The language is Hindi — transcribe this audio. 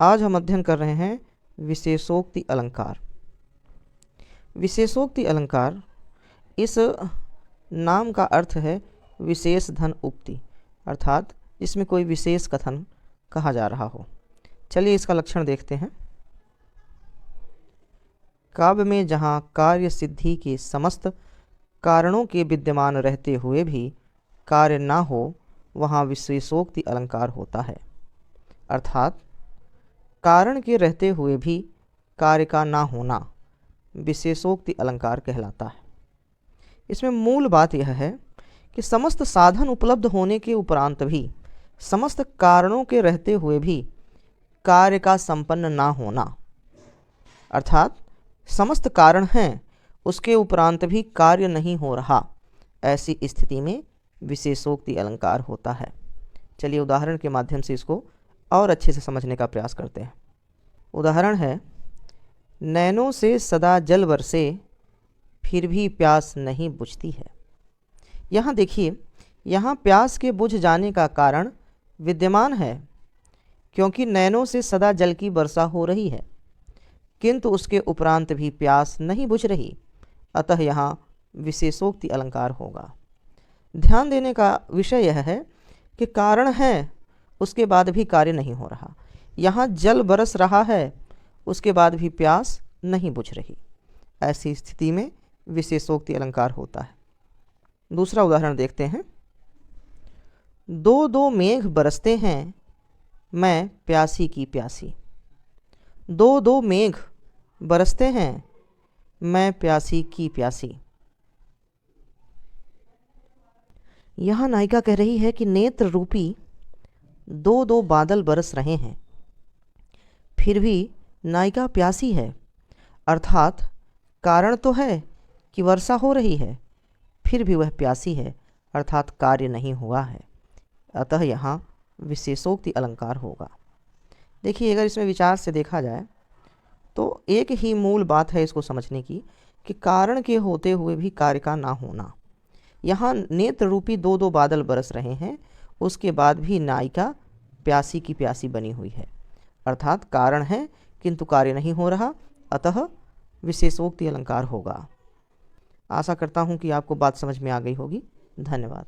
आज हम अध्ययन कर रहे हैं विशेषोक्ति अलंकार। विशेषोक्ति अलंकार, इस नाम का अर्थ है विशेष धन उक्ति, अर्थात इसमें कोई विशेष कथन कहा जा रहा हो। चलिए इसका लक्षण देखते हैं। काव्य में जहाँ कार्य सिद्धि के समस्त कारणों के विद्यमान रहते हुए भी कार्य ना हो, वहाँ विशेषोक्ति अलंकार होता है। अर्थात कारण के रहते हुए भी कार्य का ना होना विशेषोक्ति अलंकार कहलाता है। इसमें मूल बात यह है कि समस्त साधन उपलब्ध होने के उपरांत भी, समस्त कारणों के रहते हुए भी कार्य का संपन्न ना होना, अर्थात समस्त कारण हैं, उसके उपरांत भी कार्य नहीं हो रहा, ऐसी स्थिति में विशेषोक्ति अलंकार होता है। चलिए उदाहरण के माध्यम से इसको और अच्छे से समझने का प्रयास करते हैं। उदाहरण है, नैनों से सदा जल बरसे फिर भी प्यास नहीं बुझती है। यहाँ देखिए, यहाँ प्यास के बुझ जाने का कारण विद्यमान है, क्योंकि नैनों से सदा जल की वर्षा हो रही है, किंतु उसके उपरांत भी प्यास नहीं बुझ रही, अतः यहाँ विशेषोक्ति अलंकार होगा। ध्यान देने का विषय यह है कि कारण है, उसके बाद भी कार्य नहीं हो रहा। यहाँ जल बरस रहा है, उसके बाद भी प्यास नहीं बुझ रही। ऐसी स्थिति में विशेषोक्ति अलंकार होता है। दूसरा उदाहरण देखते हैं। दो दो मेघ बरसते हैं, मैं प्यासी की प्यासी। दो दो मेघ बरसते हैं, मैं प्यासी की प्यासी। यहाँ नायिका कह रही है कि नेत्र रूपी दो दो बादल बरस रहे हैं, फिर भी नायिका प्यासी है। अर्थात कारण तो है कि वर्षा हो रही है, फिर भी वह प्यासी है, अर्थात कार्य नहीं हुआ है, अतः यहाँ विशेषोक्ति अलंकार होगा। देखिए, अगर इसमें विचार से देखा जाए तो एक ही मूल बात है इसको समझने की कि कारण के होते हुए भी कार्य का ना होना। यहाँ नेत्र रूपी दो दो बादल बरस रहे हैं, उसके बाद भी नायिका प्यासी की प्यासी बनी हुई है, अर्थात कारण है किंतु कार्य नहीं हो रहा, अतः विशेषोक्ति अलंकार होगा। आशा करता हूँ कि आपको बात समझ में आ गई होगी। धन्यवाद।